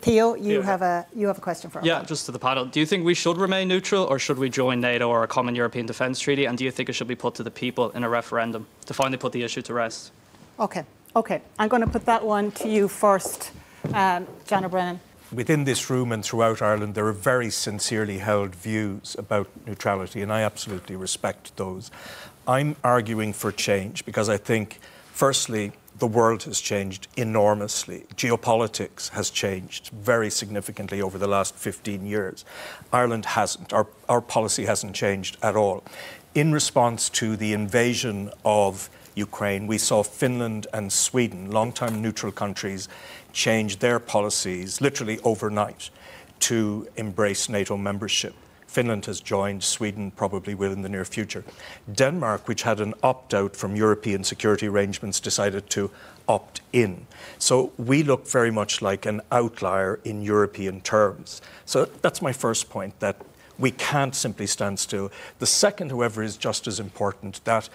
Theo, you have a question for us. Yeah, just to the panel. Do you think we should remain neutral, or should we join NATO or a common European defence treaty? And do you think it should be put to the people in a referendum to finally put the issue to rest? Okay. I'm going to put that one to you first, John O'Brien. Within this room and throughout Ireland, there are very sincerely held views about neutrality, and I absolutely respect those. I'm arguing for change because I think, firstly, the world has changed enormously. Geopolitics has changed very significantly over the last 15 years. Ireland hasn't. Our policy hasn't changed at all. In response to the invasion of Ukraine, we saw Finland and Sweden, long-time neutral countries, change their policies literally overnight to embrace NATO membership. Finland has joined, Sweden probably will in the near future. Denmark, which had an opt-out from European security arrangements, decided to opt in. So we look very much like an outlier in European terms. So that's my first point, that we can't simply stand still. The second, however, is just as important, that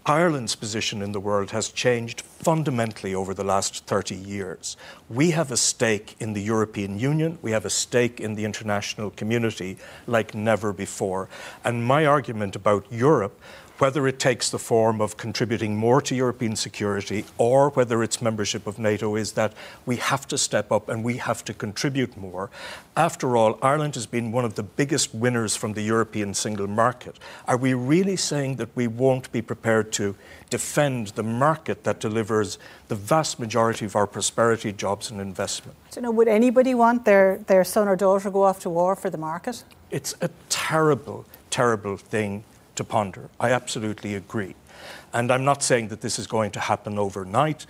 Ireland's position in the world has changed fundamentally over the last 30 years. We have a stake in the European Union, we have a stake in the international community like never before. And my argument about Europe, whether it takes the form of contributing more to European security or whether it's membership of NATO, is that we have to step up and we have to contribute more. After all, Ireland has been one of the biggest winners from the European single market. Are we really saying that we won't be prepared to defend the market that delivers the vast majority of our prosperity, jobs and investment? Do you know, would anybody want their son or daughter to go off to war for the market? It's a terrible, terrible thing to ponder. I absolutely agree. And I'm not saying that this is going to happen overnight,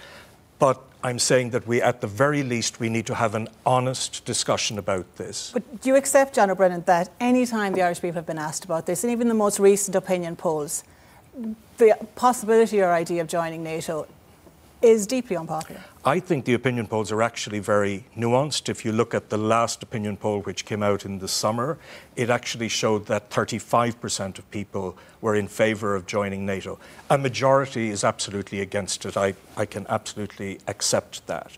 but I'm saying that we, at the very least, we need to have an honest discussion about this. But do you accept, John O'Brien, that any time the Irish people have been asked about this, and even the most recent opinion polls, the possibility or idea of joining NATO is deeply unpopular? I think the opinion polls are actually very nuanced. If you look at the last opinion poll, which came out in the summer, it actually showed that 35% of people were in favour of joining NATO. A majority is absolutely against it. I can absolutely accept that.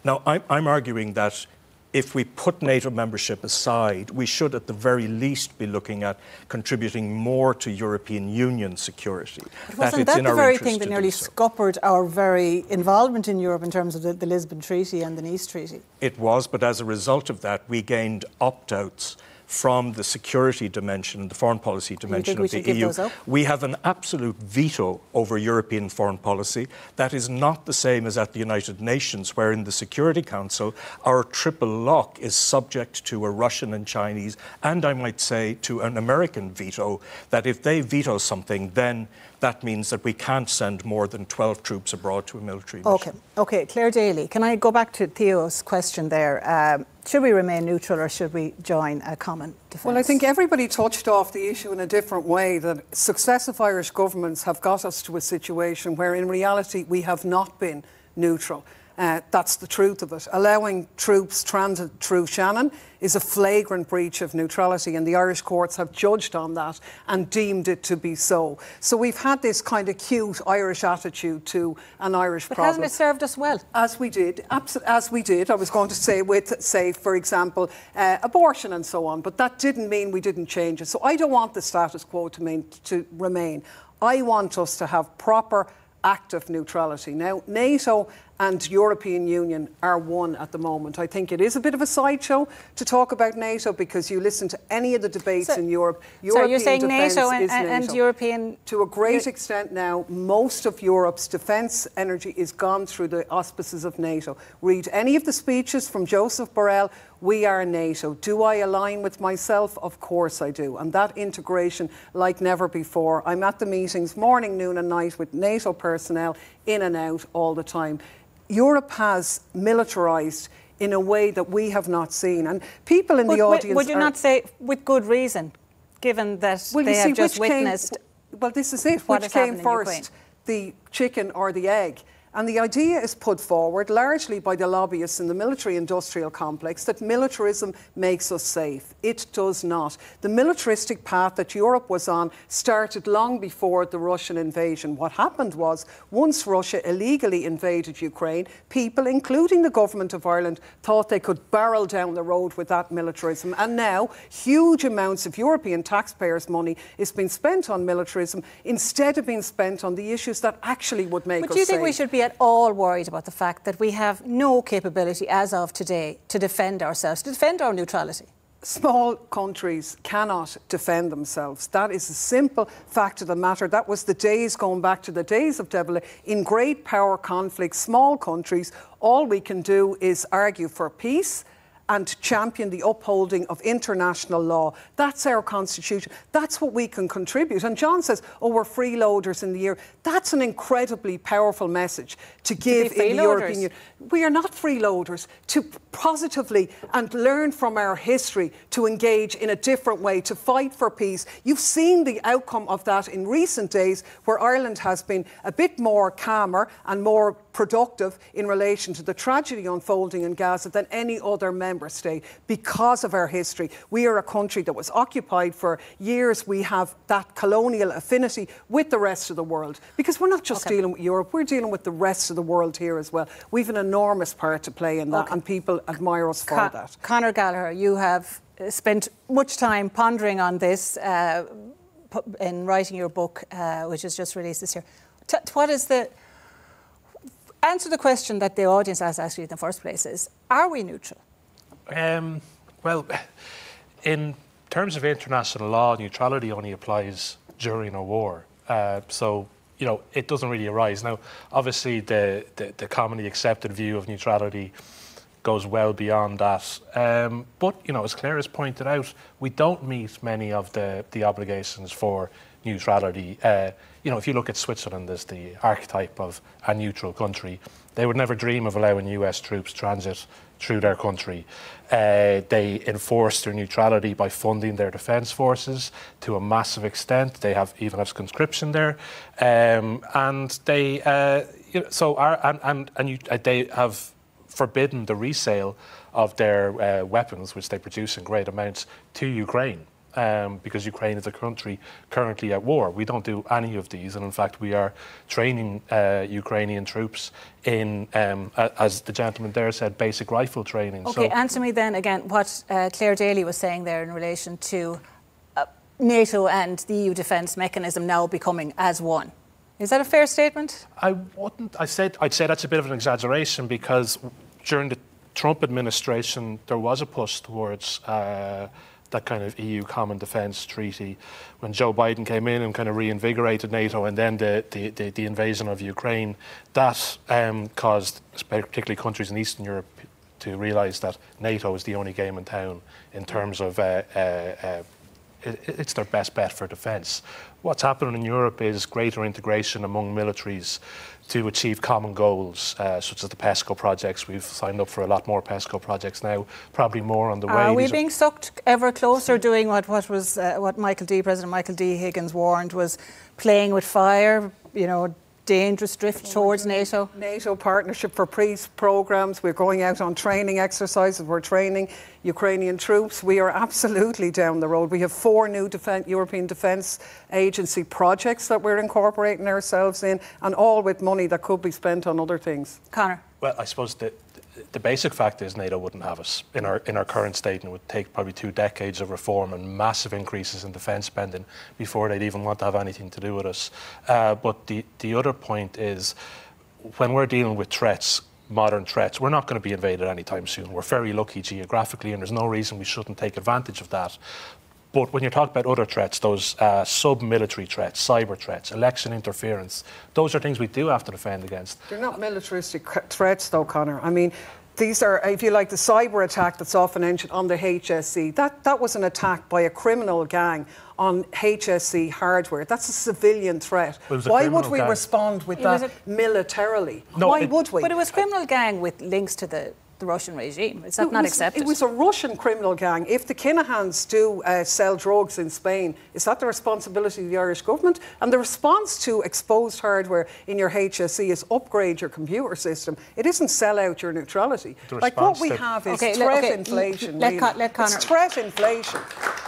Now, I'm arguing that if we put NATO membership aside, we should at the very least be looking at contributing more to European Union security. But wasn't that the very thing that nearly scuppered our very involvement in Europe in terms of the Lisbon Treaty and the Nice Treaty? It was, but as a result of that, we gained opt-outs from the security dimension, the foreign policy dimension of the EU. We have an absolute veto over European foreign policy. That is not the same as at the United Nations, where in the Security Council, our triple lock is subject to a Russian and Chinese, and I might say to an American veto, that if they veto something, then that means that we can't send more than 12 troops abroad to a military mission. Okay. Clare Daly, can I go back to Theo's question there? Should we remain neutral or should we join a common defence? Well, I think everybody touched off the issue in a different way, that successive Irish governments have got us to a situation where in reality we have not been neutral. That's the truth of it. Allowing troops transit through Shannon is a flagrant breach of neutrality, and the Irish courts have judged on that and deemed it to be so. So we've had this kind of cute Irish attitude to an Irish problem. But hasn't it served us well? As we did, as we did. I was going to say with, say, for example, abortion and so on, but that didn't mean we didn't change it. So I don't want the status quo to remain. I want us to have proper active neutrality. Now, NATO and European Union are one at the moment. I think it is a bit of a sideshow to talk about NATO, because you listen to any of the debates in Europe. So you're saying NATO and European... To a great extent now, most of Europe's defence energy is gone through the auspices of NATO. Read any of the speeches from Joseph Borrell. We are NATO. Do I align with myself? Of course I do. And that integration like never before. I'm at the meetings morning, noon and night with NATO personnel in and out all the time. Europe has militarised in a way that we have not seen. And people in the audience... Would you not say with good reason, given that they have just witnessed... Well, this is it. Which came first, the chicken or the egg? And the idea is put forward largely by the lobbyists in the military-industrial complex that militarism makes us safe. It does not. The militaristic path that Europe was on started long before the Russian invasion. What happened was, once Russia illegally invaded Ukraine, people, including the government of Ireland, thought they could barrel down the road with that militarism. And now, huge amounts of European taxpayers' money is being spent on militarism instead of being spent on the issues that actually would make us safe. But do you think we should be at all worried about the fact that we have no capability as of today to defend ourselves, to defend our neutrality? Small countries cannot defend themselves. That is a simple fact of the matter. That was the days, going back to the days of De Gaulle. In great power conflicts, small countries, all we can do is argue for peace and champion the upholding of international law. That's our constitution. That's what we can contribute. And John says, oh, we're freeloaders in the year. That's an incredibly powerful message to give in the European Union. We are not freeloaders. To positively and learn from our history, to engage in a different way, to fight for peace. You've seen the outcome of that in recent days, where Ireland has been a bit more calmer and more productive in relation to the tragedy unfolding in Gaza than any other member state because of our history. We are a country that was occupied for years. We have that colonial affinity with the rest of the world, because we're not just dealing with Europe, we're dealing with the rest of the world here as well. We've an enormous part to play in that, and people admire us for that. Conor Gallagher, you have spent much time pondering on this in writing your book, which is just released this year. What is the... Answer the question that the audience has asked you in the first place is, are we neutral? Well, in terms of international law, neutrality only applies during a war. So, you know, it doesn't really arise. Now, obviously, the commonly accepted view of neutrality goes well beyond that. But, you know, as Clare has pointed out, we don't meet many of the obligations for neutrality. You know, if you look at Switzerland as the archetype of a neutral country, they would never dream of allowing US troops transit through their country. They enforce their neutrality by funding their defence forces to a massive extent. They even have conscription there, and they they have forbidden the resale of their weapons, which they produce in great amounts, to Ukraine. Because Ukraine is a country currently at war. We don't do any of these, and in fact we are training Ukrainian troops in, as the gentleman there said, basic rifle training. Okay, answer me then again what Clare Daly was saying there in relation to NATO and the EU defence mechanism now becoming as one. Is that a fair statement? I wouldn't. I'd say that's a bit of an exaggeration, because during the Trump administration there was a push towards that kind of EU common defence treaty. When Joe Biden came in and kind of reinvigorated NATO, and then the invasion of Ukraine, that caused particularly countries in Eastern Europe to realise that NATO is the only game in town in terms of it's their best bet for defence. What's happening in Europe is greater integration among militaries to achieve common goals, such as the PESCO projects. We've signed up for a lot more PESCO projects now, probably more on the way. Are we being sucked ever closer, doing what President Michael D. Higgins warned was playing with fire, you know, dangerous drift towards NATO? NATO Partnership for Peace programmes. We're going out on training exercises. We're training Ukrainian troops. We are absolutely down the road. We have 4 new European Defence Agency projects that we're incorporating ourselves in, and all with money that could be spent on other things. Conor? Well, I suppose the basic fact is NATO wouldn't have us in our current state, and it would take probably 2 decades of reform and massive increases in defence spending before they'd even want to have anything to do with us. But the other point is, when we're dealing with threats, modern threats, we're not going to be invaded anytime soon. We're very lucky geographically, and there's no reason we shouldn't take advantage of that. But when you're talking about other threats, those sub-military threats, cyber threats, election interference, those are things we do have to defend against. They're not militaristic threats, though, Conor. I mean, these are, if you like, the cyber attack that's often mentioned on the HSE. That was an attack by a criminal gang on HSE hardware. That's a civilian threat. Why would we respond with that militarily? No, Why would we? But it was criminal gang with links to the the Russian regime. Is that not accepted? It was a Russian criminal gang. If the Kinahans do sell drugs in Spain, is that the responsibility of the Irish government? And the response to exposed hardware in your HSE is upgrade your computer system. It isn't sell out your neutrality. Like what we have is threat inflation. Let Conor. It's threat inflation.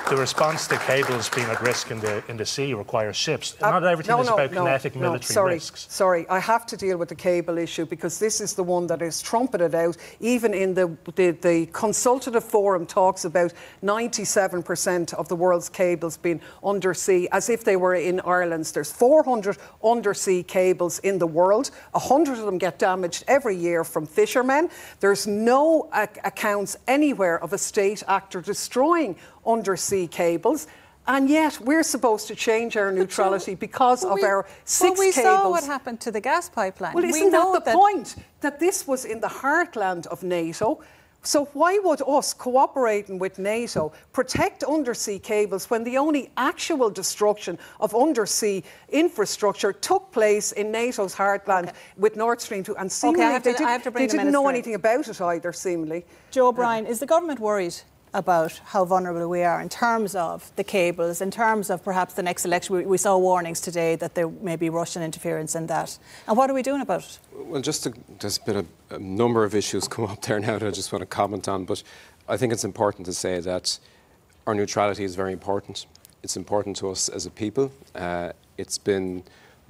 The response to cables being at risk in the sea requires ships. Not everything is about kinetic military risks. Sorry, I have to deal with the cable issue because this is the one that is trumpeted out. Even in the consultative forum talks about 97% of the world's cables being undersea, as if they were in Ireland's. There's 400 undersea cables in the world. 100 of them get damaged every year from fishermen. There's no accounts anywhere of a state actor destroying undersea cables. And yet we're supposed to change our neutrality because of our six cables. We saw what happened to the gas pipeline. Well, isn't that the point? That this was in the heartland of NATO. So why would us cooperating with NATO protect undersea cables when the only actual destruction of undersea infrastructure took place in NATO's heartland with Nord Stream 2? And seemingly they didn't know anything about it either, seemingly. Joe O'Brien, is the government worried about how vulnerable we are in terms of the cables, in terms of perhaps the next election? We saw warnings today that there may be Russian interference in that. And what are we doing about it? Well, there's been a number of issues come up there now that I just want to comment on, but I think it's important to say that our neutrality is very important. It's important to us as a people. It's been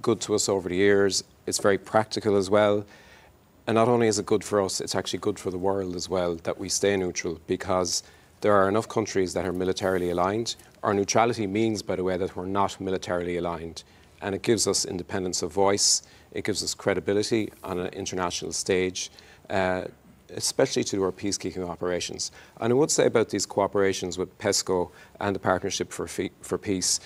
good to us over the years. It's very practical as well. And not only is it good for us, it's actually good for the world as well that we stay neutral, because there are enough countries that are militarily aligned. Our neutrality means, by the way, that we're not militarily aligned. And it gives us independence of voice. It gives us credibility on an international stage, especially to do our peacekeeping operations. And I would say about these cooperations with PESCO and the Partnership for Peace,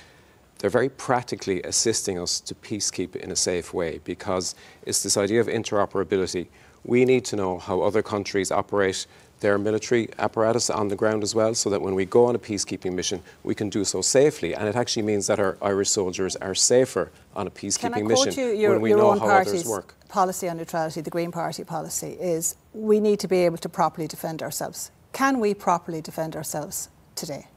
they're very practically assisting us to peacekeep in a safe way, because it's this idea of interoperability. We need to know how other countries operate their military apparatus on the ground as well, so that when we go on a peacekeeping mission, we can do so safely. And it actually means that our Irish soldiers are safer on a peacekeeping mission when we know how others work. Policy on neutrality, the Green Party policy, is we need to be able to properly defend ourselves. Can we properly defend ourselves today?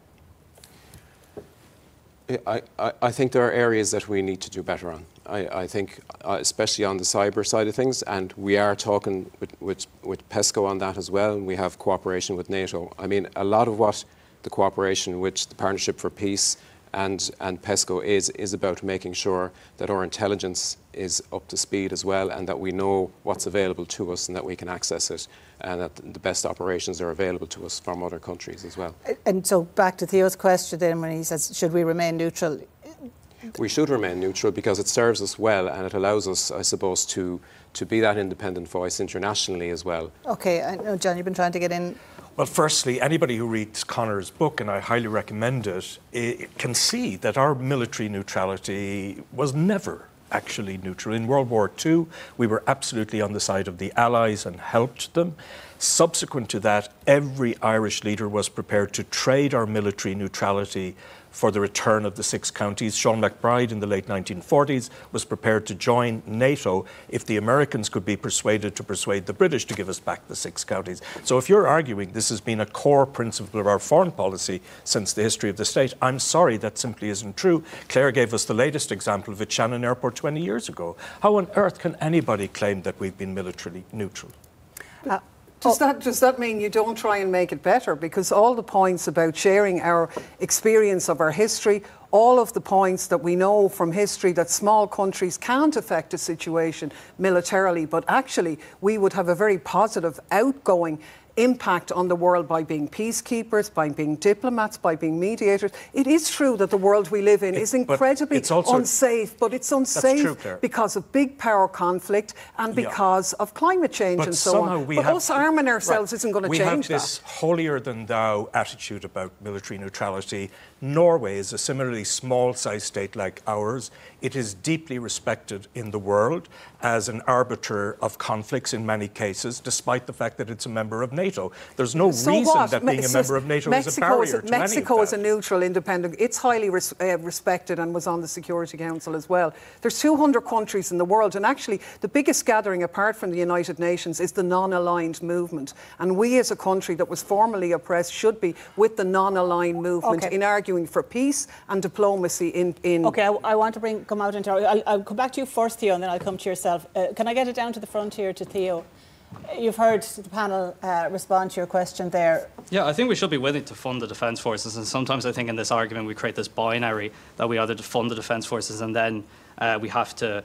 I think there are areas that we need to do better on. I think, especially on the cyber side of things, and we are talking with PESCO on that as well, and we have cooperation with NATO. I mean, a lot of what the cooperation with the Partnership for Peace and PESCO is about making sure that our intelligence is up to speed as well, and that we know what's available to us and that we can access it, and that the best operations are available to us from other countries as well. And so back to Theo's question then, when he says, should we remain neutral? We should remain neutral because it serves us well, and it allows us, I suppose, to be that independent voice internationally as well. OK, I know, John, you've been trying to get in. Well, firstly, anybody who reads Conor's book, and I highly recommend it, can see that our military neutrality was never actually neutral. In World War II, we were absolutely on the side of the Allies and helped them. Subsequent to that, every Irish leader was prepared to trade our military neutrality for the return of the 6 counties. Sean MacBride in the late 1940s was prepared to join NATO if the Americans could be persuaded to persuade the British to give us back the 6 counties. So if you're arguing this has been a core principle of our foreign policy since the history of the state, I'm sorry, that simply isn't true. Clare gave us the latest example of it, Shannon Airport 20 years ago. How on earth can anybody claim that we've been militarily neutral? Does that mean you don't try and make it better? Because all the points about sharing our experience of our history, all of the points that we know from history that small countries can't affect a situation militarily, but actually we would have a very positive outgoing impact on the world by being peacekeepers, by being diplomats, by being mediators. It is true that the world we live in is incredibly unsafe, but it's unsafe because of big power conflict and because of climate change and so on. But us arming ourselves isn't going to change that. We have this holier-than-thou attitude about military neutrality. Norway is a similarly small-sized state like ours. It is deeply respected in the world as an arbiter of conflicts in many cases, despite the fact that it's a member of NATO. NATO. There's no So reason what? that being a member of NATO is a barrier to Mexico any of is a that. neutral, independent. It's highly respected and was on the Security Council as well. There's 200 countries in the world, and actually the biggest gathering apart from the United Nations is the non-aligned movement. And we as a country that was formerly oppressed should be with the non-aligned movement in arguing for peace and diplomacy in Okay, I want to come out into... I'll come back to you first, Theo, and then I'll come to yourself. Can I get it down to the front here to Theo? You've heard the panel respond to your question there. Yeah, I think we should be willing to fund the Defence Forces, and sometimes I think in this argument we create this binary that we either fund the Defence Forces and then we have to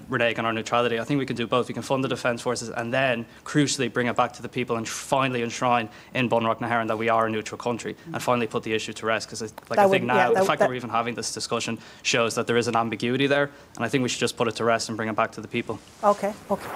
renege on our neutrality. I think we can do both. We can fund the Defence Forces and then, crucially, bring it back to the people and finally enshrine in Bunreacht na HÉireann that we are a neutral country and finally put the issue to rest. Because I think now the fact that we're even having this discussion shows that there is an ambiguity there, and I think we should just put it to rest and bring it back to the people. Okay, okay.